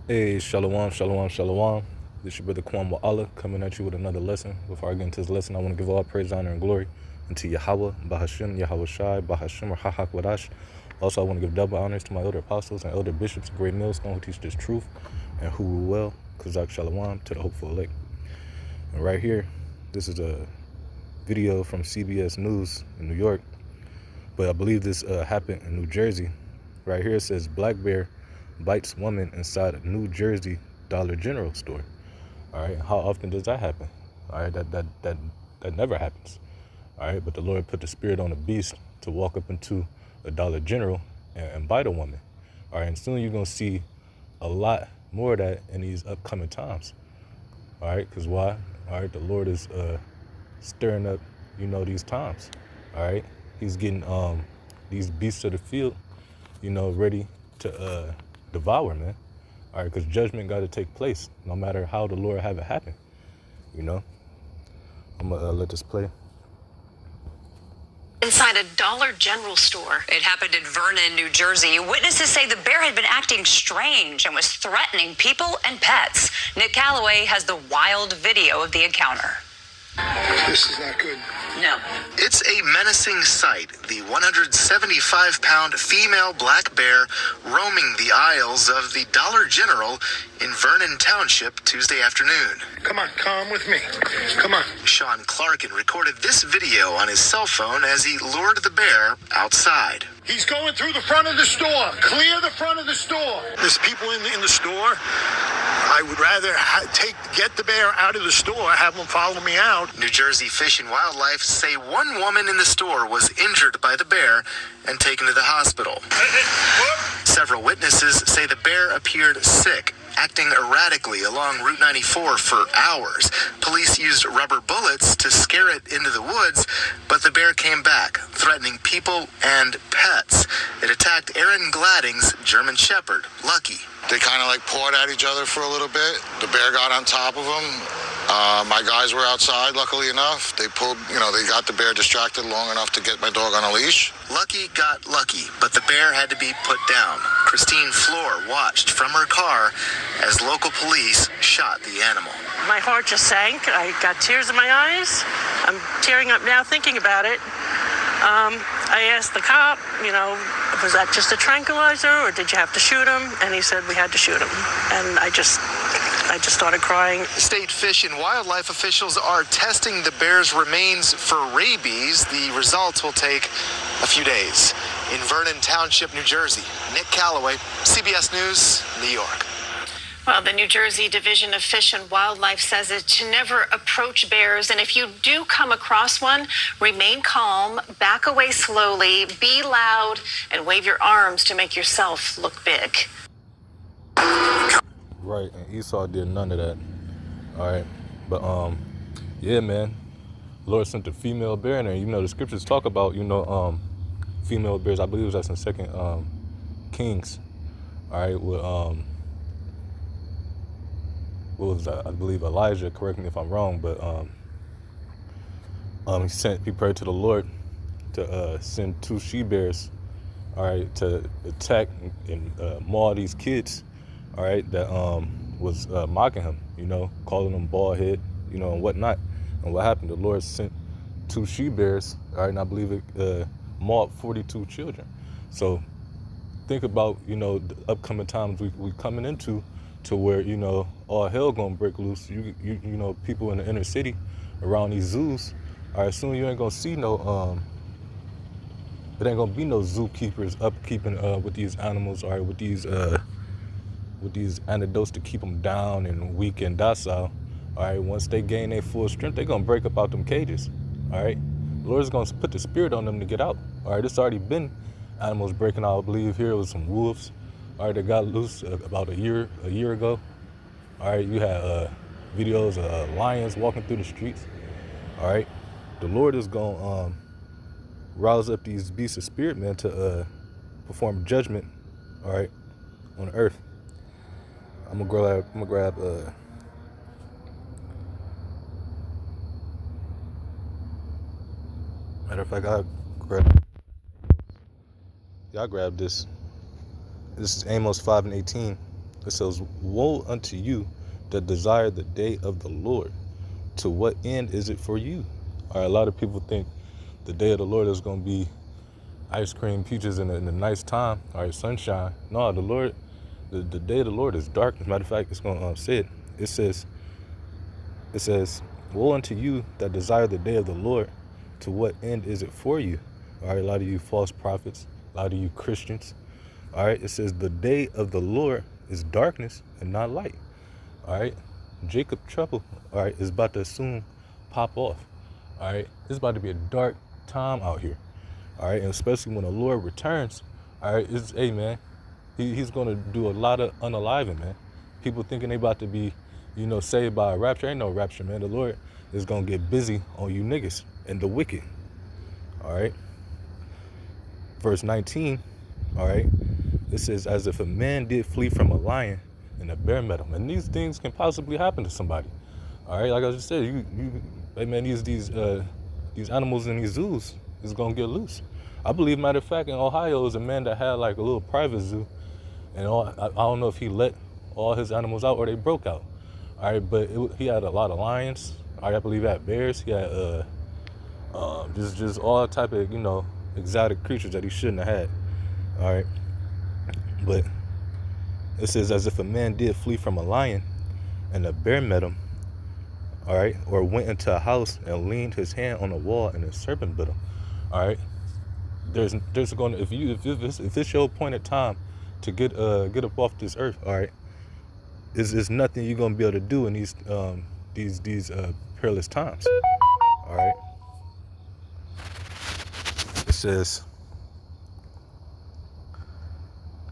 Hey, shalom, shalom, shalom. This is your brother Kwam Allah coming at you with another lesson. Before I get into this lesson, I want to give all praise, honor, and glory unto Yahweh, Bahashim, Yahweh Shai, Bahashim, or Hahak Wadash. Also, I want to give double honors to my elder apostles and elder bishops, great millstone who teach this truth and who rule well, Kazak Shalom, to the hopeful elect. And right here, this is a video from CBS News in New York, but I believe this happened in New Jersey. Right here it says, Black Bear bites woman inside a New Jersey Dollar General store. All right, how often does that happen? All right, that never happens. All right, but the Lord put the spirit on a beast to walk up into a Dollar General and bite a woman. All right, and soon you're gonna see a lot more of that in these upcoming times. All right, because why? All right, the Lord is stirring up, these times. All right, He's getting these beasts of the field, ready to devour, man. All right, because judgment got to take place, no matter how the Lord have it happen. I'm gonna let this play. Inside a Dollar General store. It happened in Vernon, New Jersey. Witnesses say the bear had been acting strange and was threatening people and pets. Nick Calloway has the wild video of the encounter. This is not good. No. It's a menacing sight. The 175-pound female black bear roaming the aisles of the Dollar General in Vernon Township Tuesday afternoon. Come on, come with me. Come on. Sean Clarkin recorded this video on his cell phone as he lured the bear outside. He's going through the front of the store. Clear the front of the store. There's people in the store. I would rather get the bear out of the store, have them follow me out. New Jersey Fish and Wildlife say one woman in the store was injured by the bear and taken to the hospital. Several witnesses say the bear appeared sick, acting erratically along Route 94 for hours. Police used rubber bullets to scare it into the woods, but the bear came back, threatening people and pets. It attacked Aaron Gladding's German Shepherd, Lucky. They kind of pawed at each other for a little bit. The bear got on top of him. My guys were outside, luckily enough. They got the bear distracted long enough to get my dog on a leash. Lucky got lucky, but the bear had to be put down. Christine Floor watched from her car as local police shot the animal. My heart just sank. I got tears in my eyes. I'm tearing up now thinking about it. I asked the cop, was that just a tranquilizer or did you have to shoot him? And he said we had to shoot him. And I just started crying. State Fish and Wildlife officials are testing the bear's remains for rabies. The results will take a few days. In Vernon Township, New Jersey, Nick Calloway, CBS News, New York. Well, the New Jersey Division of Fish and Wildlife says it to never approach bears. And if you do come across one, remain calm, back away slowly, be loud, and wave your arms to make yourself look big. Right, and Esau did none of that. All right, but yeah, man, Lord sent a female bear in there. The scriptures talk about female bears. I believe that's in 2 Kings. All right, with what was that? I believe Elijah. Correct me if I'm wrong, but he prayed to the Lord to send 2 she bears, all right, to attack and maul these kids, all right, that was mocking him, calling them bald head, and whatnot. And what happened? The Lord sent 2 she bears, all right, and I believe it mauled 42 children. So think about, the upcoming times we coming into, to where, all hell gonna break loose. People in the inner city around these zoos, all right, soon you ain't gonna see no, it ain't gonna be no zookeepers upkeeping with these animals, all right, with these antidotes to keep them down and weak and docile. All right, once they gain their full strength, they're gonna break up out them cages. All right, the Lord's gonna put the spirit on them to get out. All right, it's already been animals breaking out. I believe here was some wolves. All right, they got loose about a year ago. All right, you had videos of lions walking through the streets. All right, the Lord is gonna rouse up these beasts of spirit, man, to perform judgment. All right, on earth. I'm gonna grab matter of fact, I grabbed this. This is Amos 5:18. It says, woe unto you that desire the day of the Lord. To what end is it for you? All right, a lot of people think the day of the Lord is going to be ice cream, peaches, and a nice time. All right, sunshine. No, the Lord, the day of the Lord is dark. As a matter of fact, it's going to say it. It says, woe unto you that desire the day of the Lord. To what end is it for you? All right, a lot of you false prophets, a lot of you Christians. All right, it says the day of the Lord is darkness and not light. All right, Jacob trouble, all right, is about to soon pop off. All right, it's about to be a dark time out here. All right, and especially when the Lord returns. All right, hey man, he's gonna do a lot of unaliving, man. People thinking they about to be, saved by a rapture. Ain't no rapture, man. The Lord is gonna get busy on you niggas and the wicked. All right, verse 19. All right, it says, as if a man did flee from a lion and a bear met him. And these things can possibly happen to somebody. All right, like I just said, hey man, these animals in these zoos is gonna get loose. I believe, matter of fact, in Ohio, is a man that had like a little private zoo, and I don't know if he let all his animals out or they broke out. All right, but he had a lot of lions. All right, I believe he had bears. He had just all type of exotic creatures that he shouldn't have had. All right, but it says, as if a man did flee from a lion and a bear met him. All right, or went into a house and leaned his hand on a wall and a serpent bit him. All right, there's going to, if it's your appointed time to get up off this earth, all right, is nothing you're gonna be able to do in these perilous times. All right, it says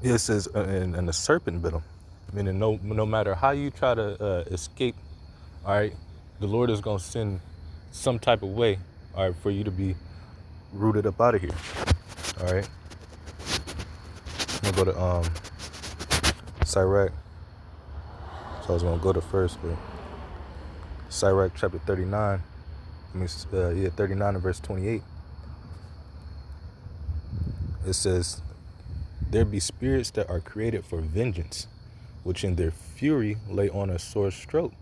and the serpent bit him, meaning no matter how you try to escape, all right, the Lord is gonna send some type of way, all right, for you to be rooted up out of here. All right, I'm gonna go to Sirach. So I was gonna go to first, but Sirach chapter 39. 39 and verse 28. It says, there be spirits that are created for vengeance, which in their fury lay on a sore stroke.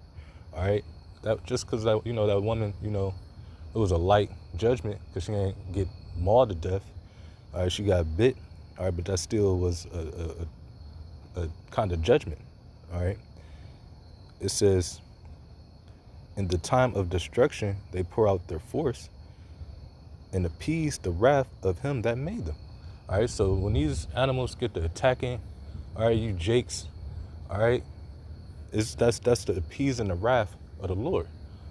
All right, that just because that that woman, it was a light judgment because she ain't get mauled to death. All right, she got bit. All right, but that still was a kind of judgment. All right, it says, in the time of destruction they pour out their force and appease the wrath of him that made them. All right, so when these animals get to attacking, all right, you jakes, all right, that's the appeasing the wrath of the Lord.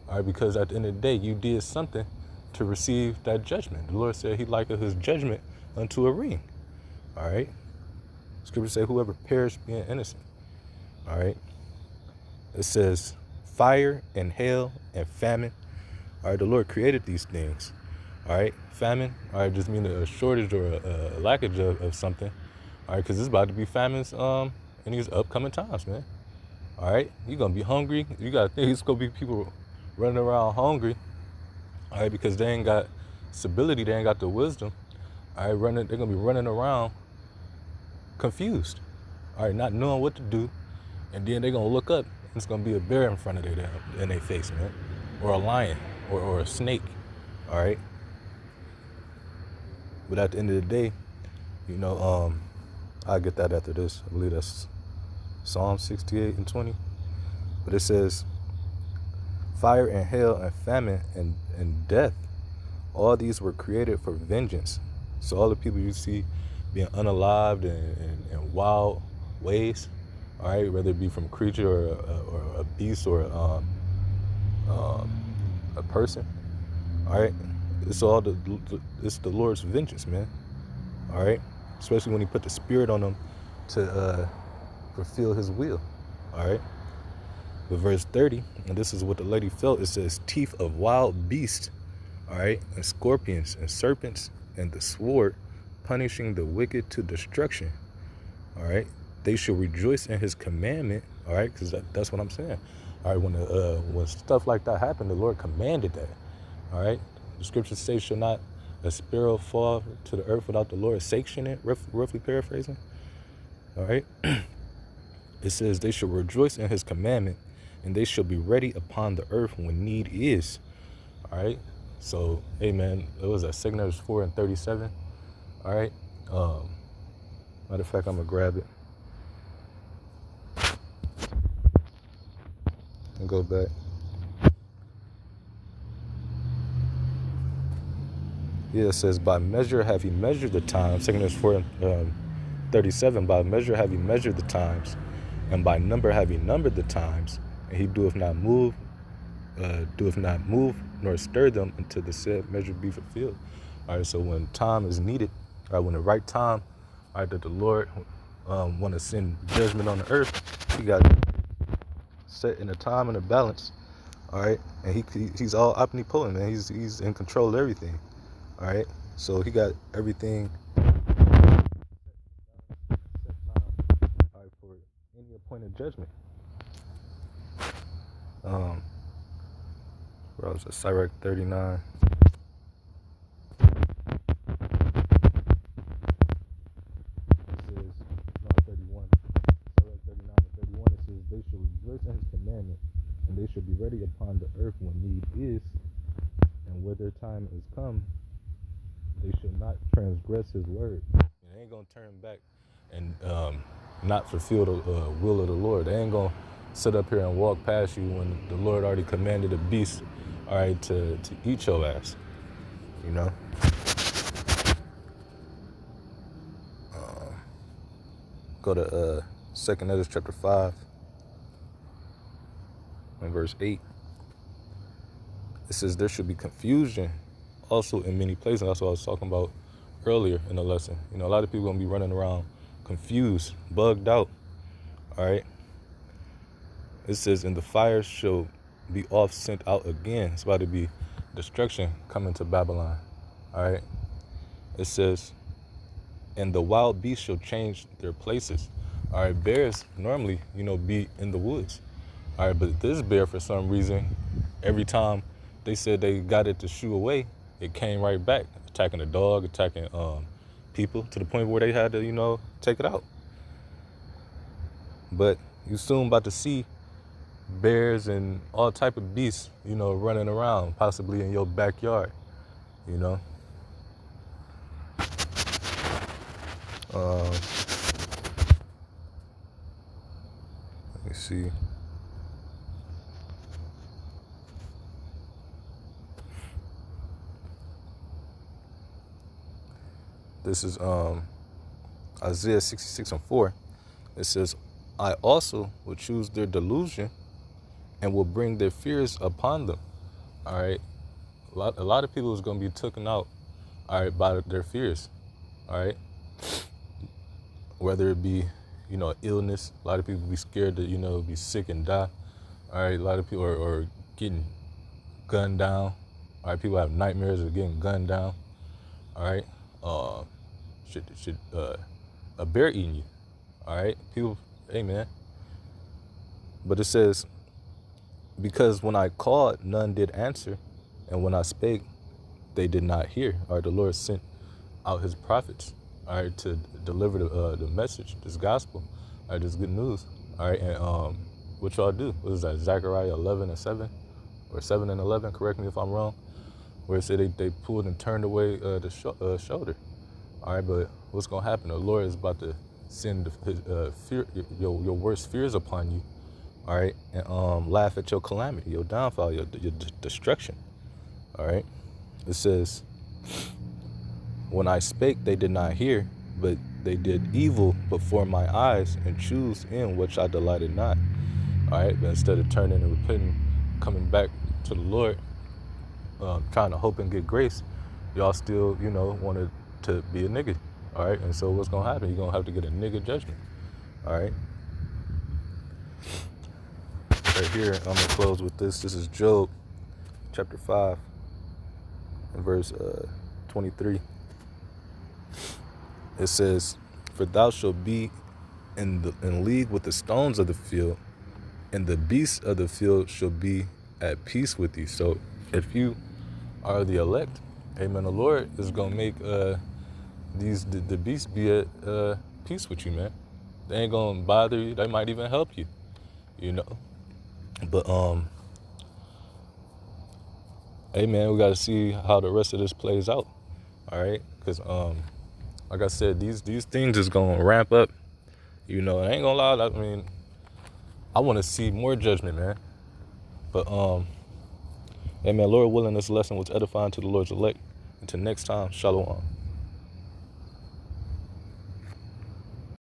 All right, because at the end of the day, you did something to receive that judgment. The Lord said he likened his judgment unto a ring. All right, Scripture say whoever perished being innocent. All right, it says fire and hail and famine. All right, the Lord created these things. All right, famine, all right, just mean a shortage or a lackage of something. All right, because it's about to be famines in these upcoming times, man. All right, you're going to be hungry. You got to think it's going to be people running around hungry. All right, because they ain't got stability, they ain't got the wisdom. All right, they're going to be running around confused. All right, not knowing what to do. And then they're going to look up and it's going to be a bear in front of their face, man. Or a lion or a snake. All right. But at the end of the day, I'll get that after this. I believe that's Psalm 68 and 20. But it says, fire and hail and famine and death, all these were created for vengeance. So all the people you see being unalived and wild ways, all right, whether it be from a creature or a beast or a person, all right, it's the Lord's vengeance, man. All right, especially when he put the spirit on them to fulfill his will. All right, but verse 30, and this is what the lady felt. It says, teeth of wild beasts, all right, and scorpions and serpents and the sword, punishing the wicked to destruction. All right, they shall rejoice in his commandment. All right, because that's what I'm saying. All right, when stuff like that happened, the Lord commanded that. All right. The scriptures say, shall not a sparrow fall to the earth without the Lord sanctioning it, roughly paraphrasing. All right. It It says they shall rejoice in his commandment, and they shall be ready upon the earth when need is. All right. So, amen. It was at 2 4 and 37. All right. Matter of fact, I'm gonna grab it and go back. Yeah, it says, by measure have he measured the times. 2 4 and 37. By measure have he measured the times, and by number have he numbered the times, and he doeth not move, nor stir them until the said measure be fulfilled. All right, so when time is needed, all right, when the right time, all right, that the Lord want to send judgment on the earth, he got set in a time and a balance. All right, and he's all omnipotent, man. He's in control of everything. All right, so he got everything all right, for any appointed judgment. Where I was at Sirach 39. They shall rejoice in his commandment, and they shall be ready upon the earth when need is, and where their time is come, they shall not transgress his word. And they ain't gonna turn back and not fulfill the will of the Lord. They ain't gonna sit up here and walk past you when the Lord already commanded a beast, all right, to eat your ass. You know. Go to 2 Ezra chapter 5. In verse 8, it says there should be confusion also in many places. That's what I was talking about earlier in the lesson. You know, a lot of people are going to be running around confused, bugged out. All right. It says, and the fire shall be off sent out again. It's about to be destruction coming to Babylon. All right. It says, and the wild beasts shall change their places. All right. Bears normally, you know, be in the woods. All right, but this bear, for some reason, every time they said they got it to shoo away, it came right back, attacking the dog, attacking people, to the point where they had to, you know, take it out. But you soon about to see bears and all type of beasts, you know, running around, possibly in your backyard, you know. Let me see. This is Isaiah 66 and 4. It says, I also will choose their delusion and will bring their fears upon them. All right. A lot of people is going to be taken out, all right, by their fears. All right. Whether it be, you know, illness. A lot of people be scared to, you know, be sick and die. All right. A lot of people are getting gunned down. All right. People have nightmares of getting gunned down. All right. Should a bear eating you? All right, people, hey man. But it says, because when I called, none did answer, and when I spake, they did not hear. All right, the Lord sent out his prophets, all right, to deliver the message, this gospel, all right, this good news. All right, and what y'all do? What is that? Zechariah 11 and 7, or 7 and 11? Correct me if I'm wrong. Where it said they pulled and turned away the shoulder. All right, but what's gonna happen? The Lord is about to send his fear, your worst fears upon you. All right, and laugh at your calamity, your downfall, your destruction. All right, it says, when I spake, they did not hear, but they did evil before my eyes, and choose in which I delighted not. All right, but instead of turning and repenting, coming back to the Lord, trying to hope and get grace, y'all still, you know, wanted to be a nigga. All right, and so what's gonna happen? You're gonna have to get a nigga judgment. All right. Right here, I'm gonna close with this. This is Job, chapter 5, and verse 23. It says, "For thou shalt be in league with the stones of the field, and the beasts of the field shall be at peace with thee." So, if you are the elect, amen, the Lord is gonna make the beasts be at peace with you, man. They ain't gonna bother you. They might even help you, you know. But hey man, we gotta see how the rest of this plays out. All right, because like I said, these things is gonna ramp up. You know, I ain't gonna lie. I mean, I want to see more judgment, man. But hey man, Lord willing, this lesson was edifying to the Lord's elect. Until next time, shalom.